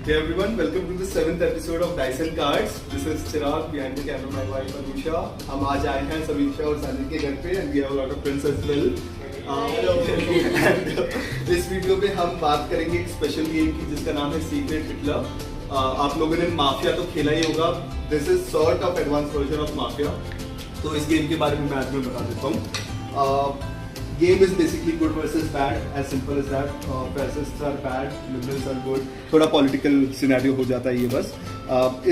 Hey everyone, welcome to the 7th episode of Dice and Cards. This is Chirag, behind the camera my wife Anusha. हम आज आए हैं समीक्षा और सानिल के घर पे and we have a lot of friends as well. And इस वीडियो में हम बात करेंगे एक स्पेशल गेम की जिसका नाम है सीक्रेट हिटलर. आप लोगों ने माफिया तो खेला ही होगा. This is sort of advanced version of mafia. तो इस गेम के बारे में मैं आज में बता देता हूँ. Game is basically good versus bad, as simple as that. Fascists are bad, liberals are good. थोड़ा political scenario हो जाता है ये बस.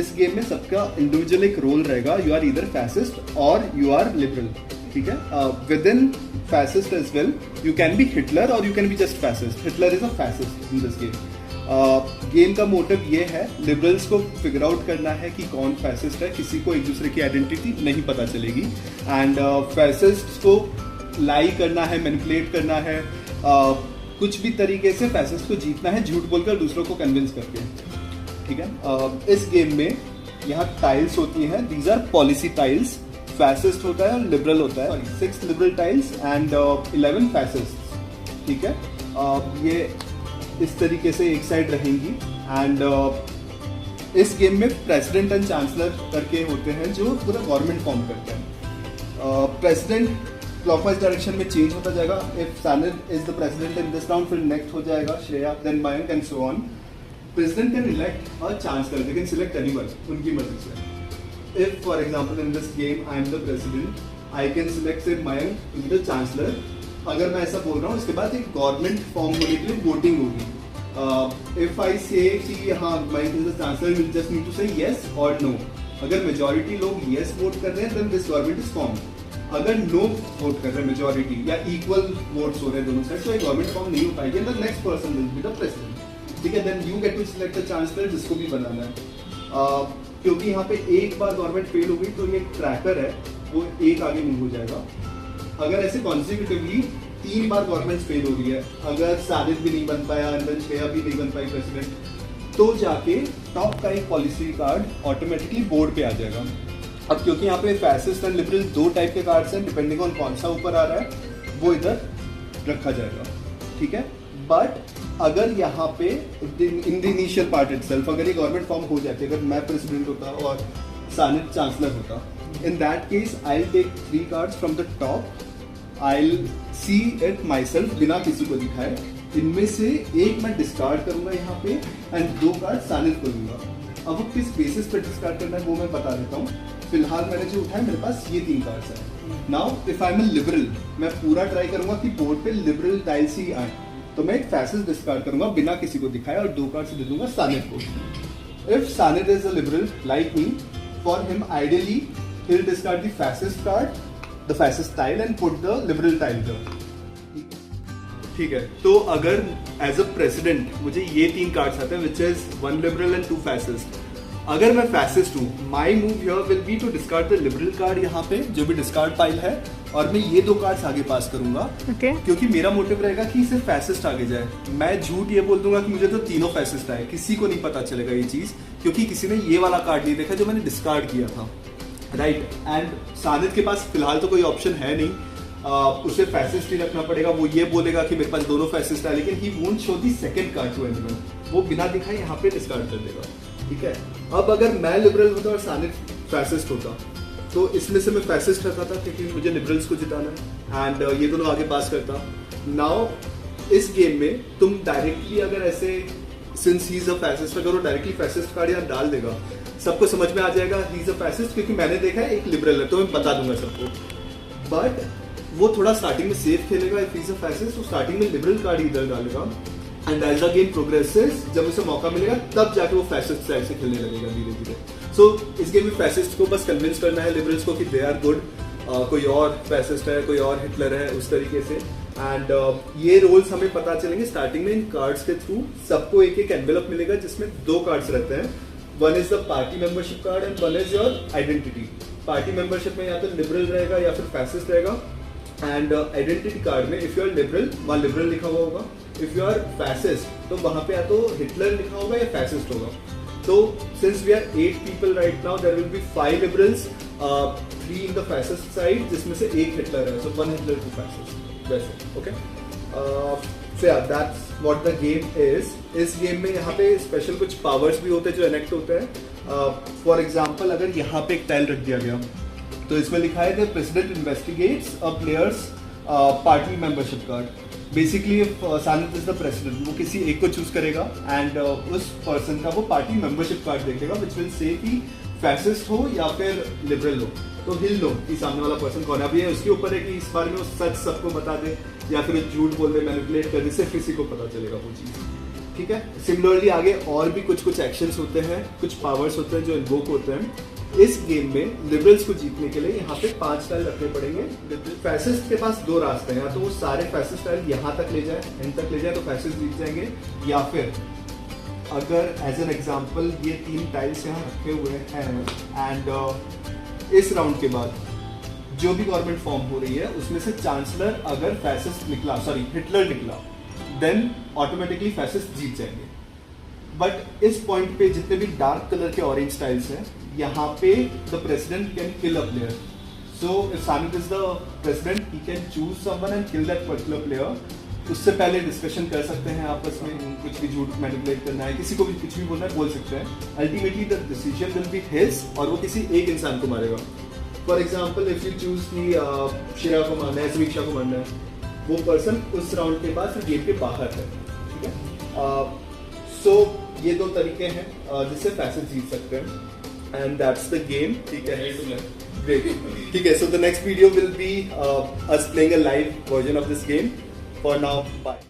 इस गेम में सबका individual एक रोल रहेगा. You are either fascist or you are liberal. ठीक है? Within fascist as well, you can be Hitler or you can be just fascist. Hitler is a fascist in this game. Game का motive ये है, liberals को figure out करना है कि कौन फैसिस्ट है. किसी को एक दूसरे की आइडेंटिटी नहीं पता चलेगी. एंड फैसिस्ट को लाई करना है, मैनिपुलेट करना है, कुछ भी तरीके से फैसिस्ट को जीतना है, झूठ बोलकर दूसरों को कन्विंस करके. ठीक है. इस गेम में यहाँ टाइल्स होती हैं. These are policy tiles. Fascist होता है और लिबरल होता है. 6 लिबरल टाइल्स एंड 11 फैसिस्ट. ठीक है. ये इस तरीके से एक साइड रहेंगी. एंड इस गेम में प्रेसिडेंट एंड चांसलर करके होते हैं जो पूरा गवर्नमेंट फॉर्म करते हैं. प्रेसिडेंट क्लॉकवाइज डायरेक्शन में चेंज होता जाएगा. If Sanil is the president in this round, फिर नेक्स्ट हो जाएगा Shreya, then Mayank and so on. President can elect a chancellor. They can select anyone उनकी मर्जी से. If for example in this game I am the president, I can select say Mayank to be the chancellor. अगर मैं ऐसा बोल रहा हूँ, इसके बाद एक गवर्नमेंट फॉर्म होने के लिए वोटिंग होगी. इफ आई से कि हाँ Mayank is the chancellor, will just need to say yes और नो. अगर मेजॉरिटी लोग यस वोट कर रहे हैं, then this government is form. अगर नो वोट कर रहे हैं मेजॉरिटी या इक्वल वोट्स हो रहे हैं दोनों साइड, तो एक गवर्नमेंट फॉर्म नहीं हो पाएगी. And the next person will be the president. ठीक है. Then you get to select the chancellor जिसको भी बनाना है. क्योंकि यहाँ पे एक बार गवर्नमेंट फेल हो गई तो ये ट्रैकर है, वो एक आगे मूव हो जाएगा. अगर ऐसे कॉन्सिक्यूटिवली 3 बार गवर्नमेंट फेल हो रही है, अगर सानिल भी नहीं बन पाया, अंदर श्रेया भी नहीं बन पाई प्रेसिडेंट, तो जाके टॉप का एक पॉलिसी कार्ड ऑटोमेटिकली बोर्ड पे आ जाएगा. अब क्योंकि यहाँ पे फैसिस्ट एंड लिबरल 2 टाइप के कार्ड्स हैं, डिपेंडिंग ऑन कौन सा ऊपर आ रहा है वो इधर रखा जाएगा. ठीक है. बट अगर यहाँ पे in the initial part itself अगर ये गवर्नमेंट फॉर्म हो जाती, अगर मैं प्रेसिडेंट होता और सानिल चांसलर होता, in that case I will take 3 cards from the top. I will see it myself बिना किसी को दिखाए. इनमें से एक मैं डिस्कार्ड करूंगा यहाँ पे एंड 2 कार्ड सानिल को दूंगा. अब वो किस बेसिस पे डिस्कार्ड करना है वो मैं बता देता हूँ. फिलहाल मैंने जो उठाया, मेरे पास ये 3 कार्ड्स हैं. Now if I am a liberal, मैं पूरा ट्राई करूंगा कि बोर्ड पे लिबरल टाइल्स ही आए, तो मैं एक फैसिस्ट डिस्कार्ड करूंगा बिना किसी को दिखाए और 2 कार्ड्स दे दूंगा सानिल को. If Sanil is a liberal like me, for him ideally he will discard the fascist card, the fascist tile and put the liberal tile there. ठीक है. तो अगर एज अ प्रेसिडेंट मुझे ये 3 कार्ड्स आते हैं, which is 1 liberal and 2 fascist. अगर मैं फैसिस्ट हूँ, my move here will be to discard the liberal card यहाँ पे जो भी डिस्कार्ड पाइल है, और मैं ये 2 कार्ड्स आगे पास करूंगा. क्योंकि मेरा मोटिव रहेगा कि सिर्फ फैसिस्ट आगे जाए. मैं झूठ ये बोल दूंगा कि मुझे तो तीनों फैसिस्ट आए, किसी को नहीं पता चलेगा ये चीज, क्योंकि किसी ने ये वाला कार्ड नहीं देखा जो मैंने डिस्कार्ड किया था. राइट. एंड सानिल के पास फिलहाल तो कोई ऑप्शन है नहीं. उसे फैसिस्ट ही रखना पड़ेगा. वो ये बोलेगा कि मेरे पास दोनों फैसिस्ट है, लेकिन he won't show the second card to anyone. वो बिना दिखाए यहाँ पे डिस्कार्ड कर देगा. ठीक है. अब अगर मैं लिबरल होता और सानिल फैसिस्ट होता, तो इसमें से मैं फैसिस्ट रखा था क्योंकि मुझे लिबरल्स को जिताना है, एंड ये दोनों आगे पास करता. नाउ इस गेम में तुम डायरेक्टली अगर ऐसे, since he is a fascist, अगर वो डायरेक्टली फैसिस्ट कार्ड यहाँ डाल देगा, सबको समझ में आ जाएगा ही इज अ फैसिस्ट, क्योंकि मैंने देखा है एक लिबरल है, तो मैं बता दूंगा सबको. बट वो थोड़ा स्टार्टिंग में सेफ खेलेगा. If he is a fascist, तो स्टार्टिंग में लिबरल कार्ड इधर डालेगा, and as the game progresses, जब उसे मौका मिलेगा तब जाके वो फैसिस्ट साइड से खेलने लगेगा धीरे धीरे. सो इस गेम में फैसिस्ट को बस कन्विंस करना है लिबरल्स को कि दे आर गुड, कोई और फैसिस्ट है, कोई और हिटलर है, उस तरीके से. एंड ये रोल्स हमें पता चलेंगे स्टार्टिंग में इन कार्ड्स के थ्रू. सबको एक एक एनवेलप मिलेगा जिसमें 2 कार्ड्स रहते हैं. One is the party membership card and one is your identity. Party membership में या तो लिबरल रहेगा या फिर फैसिस्ट रहेगा. एंड आइडेंटिटी कार्ड में इफ यू आर लिबरल, वहाँ लिबरल लिखा हुआ होगा. इफ यू आर फैसिस्ट, तो वहाँ पे या तो हिटलर लिखा होगा या फैसिस्ट होगा. तो since we are 8 people right now, there will be 5 liberals, 3 in the fascist side, जिसमें से 1 हिटलर है. So 1 Hitler, 2 fascist. वैसे. Okay. So yeah, that's what the game is. इस गेम में यहाँ पे स्पेशल कुछ पावर्स भी होते हैं जो इनेक्ट होते हैं. फॉर एग्जाम्पल अगर यहाँ पे एक टाइल रख दिया गया तो इसमें लिखा है the president investigates a player's party membership card. Basically Sanit is the president, वो किसी एक को चूज करेगा एंड उस पर्सन का वो पार्टी मेंबरशिप कार्ड देखेगा विच विल से कि फैसिस्ट हो या फिर लिबरल हो. तो हिल लो कि सामने वाला पर्सन कौन है. अभी उसके ऊपर है कि इस बारे में वो सच सबको बता दे या फिर झूठ बोल दे, मैनिपुलेट कर दे, सिर्फ किसी को पता चलेगा वो चीज़. ठीक है. सिमिलरली आगे और भी कुछ एक्शंस होते हैं, कुछ पावर्स होते हैं जो इन्वोक होते हैं. इस गेम में लिबरल्स को जीतने के लिए यहाँ पे 5 टाइल रखने पड़ेंगे. फैसिस्ट के पास 2 रास्ते हैं, या तो वो सारे फैसिस्ट टाइल यहाँ तक ले जाए, एंड तक ले जाए तो फैसिस्ट जीत जाएंगे, या फिर अगर एज एन एग्जाम्पल ये 3 टाइल्स यहाँ रखे हुए हैं एंड इस राउंड के बाद जो भी गवर्नमेंट फॉर्म हो रही है उसमें से चांसलर अगर फैसिस्ट निकला, सॉरी हिटलर निकला, देन ऑटोमेटिकली फैसिस्ट जीत जाएंगे. बट इस पॉइंट पे जितने भी डार्क कलर के ऑरेंज टाइल्स हैं यहाँ पे the president can kill a player. So if Sanit is the president he can choose someone and kill that particular player. उससे पहले डिस्कशन कर सकते हैं आपस में, कुछ भी झूठ मैनिपुलेट करना है, किसी को भी कुछ भी बोलना है बोल सकते हैं. Ultimately the decision will be his और वो किसी एक इंसान को मारेगा. For example if you choose की श्रेया को मारना है, समीक्षा को मारना है, वो पर्सन उस राउंड के बाद फिर गेम के बाहर है. ठीक है. सो ये 2 तरीके हैं जिससे फैसिस्ट जीत सकते हैं. And that's the game. ठीक है. Great. ठीक है. So the next video will be us playing a live version of this game. For now, bye.